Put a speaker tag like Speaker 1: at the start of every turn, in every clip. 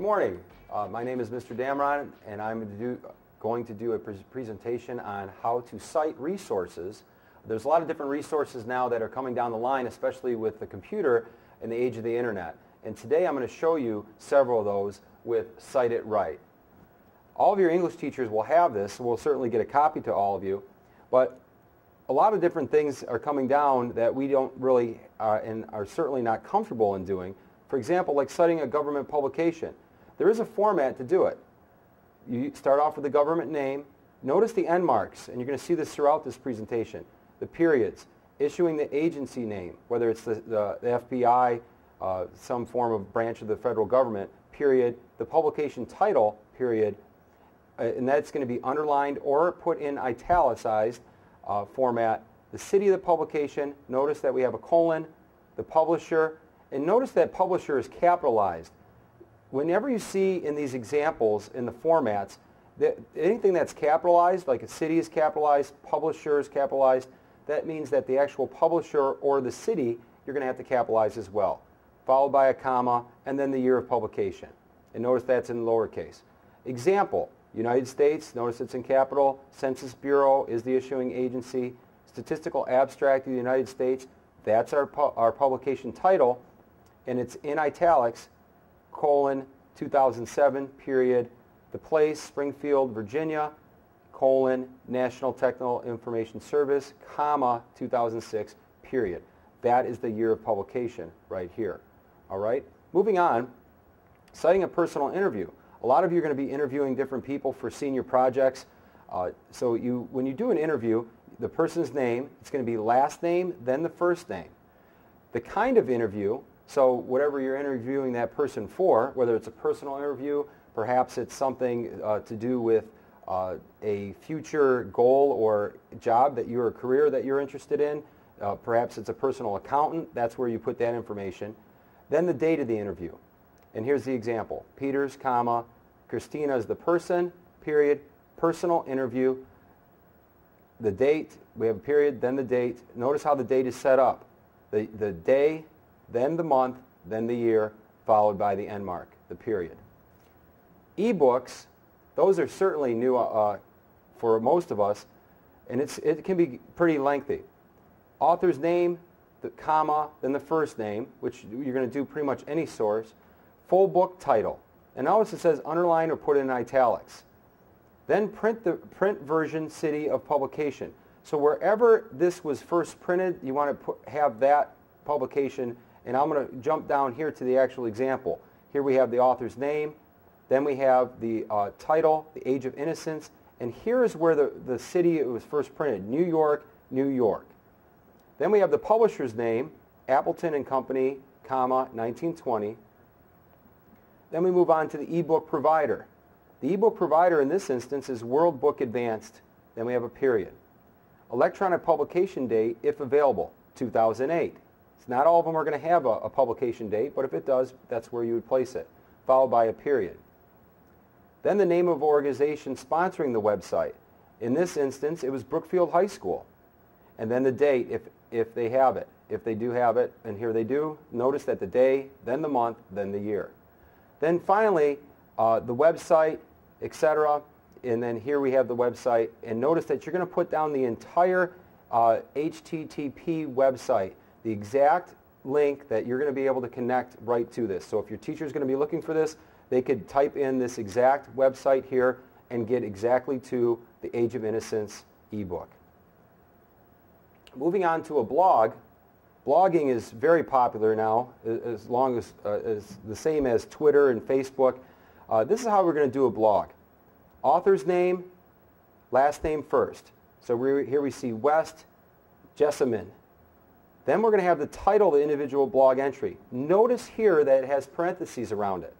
Speaker 1: morning. My name is Mr. Damron, and I'm going to do a presentation on how to cite resources. There's a lot of different resources now that are coming down the line, especially with the computer and the age of the internet. And today I'm going to show you several of those with Cite It Right. All of your English teachers will have this, so we'll certainly get a copy to all of you. But a lot of different things are coming down that we don't really and are certainly not comfortable in doing. For example, like citing a government publication. There is a format to do it. You start off with the government name. Notice the end marks, and you're going to see this throughout this presentation. The periods, issuing the agency name, whether it's the FBI, some form of branch of the federal government, period, the publication title, period, and that's going to be underlined or put in italicized format. The city of the publication, notice that we have a colon, the publisher, and notice that publisher is capitalized. Whenever you see in these examples in the formats, anything that's capitalized, like a city is capitalized, publisher is capitalized, that means that the actual publisher or the city you're going to have to capitalize as well, followed by a comma, and then the year of publication. And notice that's in lowercase. Example, United States, notice it's in capital. Census Bureau is the issuing agency. Statistical Abstract of the United States, that's our publication title, and it's in italics, colon, 2007, period. The place, Springfield, Virginia, colon, National Technical Information Service, comma, 2006, period. That is the year of publication right here. All right? Moving on, citing a personal interview. A lot of you are going to be interviewing different people for senior projects. So when you do an interview, the person's name, it's going to be last name, then the first name. The kind of interview, so whatever you're interviewing that person for, whether it's a personal interview, perhaps it's something to do with a future goal or job or career that you're interested in. Perhaps it's a personal accountant. That's where you put that information. Then the date of the interview. And here's the example. Peters, comma, Christina is the person, period, personal interview. The date, we have a period, then the date. Notice how the date is set up. The day, then the month, then the year, followed by the end mark, the period. E-books, those are certainly new for most of us, and it can be pretty lengthy. Author's name, the comma, then the first name, which you're going to do pretty much any source. Full book title. And notice it says underline or put in italics. Then print version, city of publication. So wherever this was first printed, you want to have that publication. And I'm going to jump down here to the actual example. Here we have the author's name. Then we have the title, the age of innocence. And here is where the city it was first printed, New York, New York. Then we have the publisher's name, Appleton and Company, comma, 1920. Then we move on to the ebook provider. The ebook provider in this instance is World Book Advanced. Then we have a period. Electronic publication date, if available, 2008. It's not all of them are going to have a publication date, but if it does, that's where you would place it, followed by a period. Then the name of organization sponsoring the website. In this instance, it was Brookfield High School. And then the date, if they have it. If they do have it, and here they do, notice that the day, then the month, then the year. Then finally, the website, etc. And then here we have the website. And notice that you're going to put down the entire HTTP website, the exact link that you're going to be able to connect right to this. So if your teacher is going to be looking for this, they could type in this exact website here and get exactly to the Age of Innocence ebook. Moving on to a blog. Blogging is very popular now, as the same as Twitter and Facebook. This is how we're going to do a blog. Author's name, last name first. So here we see West Jessamine. Then we're going to have the title of the individual blog entry. Notice here that it has parentheses around it.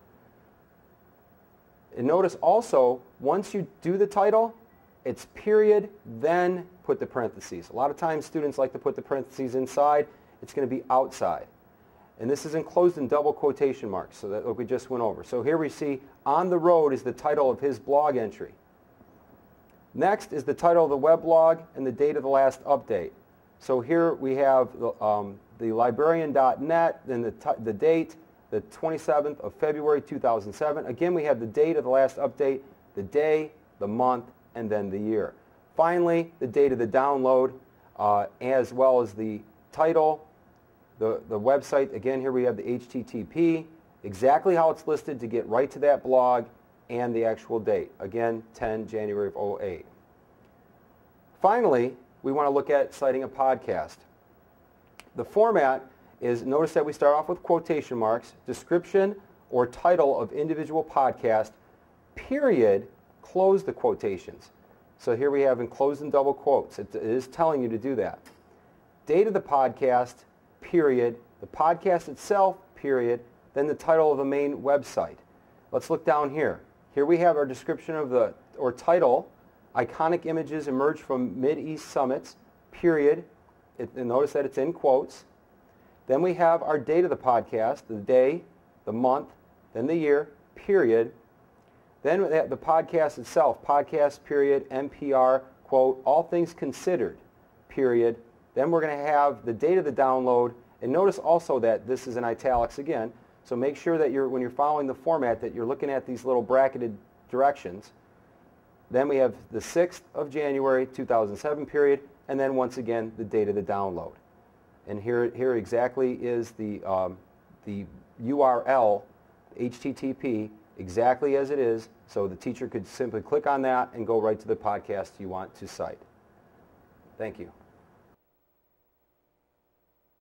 Speaker 1: And notice also, once you do the title, it's period, then put the parentheses. A lot of times students like to put the parentheses inside. It's going to be outside. And this is enclosed in double quotation marks, so that like we just went over. So here we see, On the Road is the title of his blog entry. Next is the title of the weblog and the date of the last update. So here we have the librarian.net, then the date, the 27th of February 2007. Again, we have the date of the last update, the day, the month, and then the year. Finally, the date of the download, as well as the title, the website. Again, here we have the HTTP, exactly how it's listed to get right to that blog, and the actual date. Again, 10 January of 08. Finally, we want to look at citing a podcast. The format is, notice that we start off with quotation marks, description or title of individual podcast, period, close the quotations. So here we have enclosed in double quotes. It is telling you to do that. Date of the podcast, period, the podcast itself, period, then the title of the main website. Let's look down here. Here we have our description of the, or title, iconic images emerge from Mid-East summits, period. And notice that it's in quotes. Then we have our date of the podcast, the day, the month, then the year, period. Then the podcast itself, podcast, period, NPR, quote, all things considered, period. Then we're going to have the date of the download. And notice also that this is in italics again. So make sure that when you're following the format that you're looking at these little bracketed directions. Then we have the 6th of January 2007 period, and then once again the date of the download. And here exactly is the URL, HTTP, exactly as it is, so the teacher could simply click on that and go right to the podcast you want to cite. Thank you.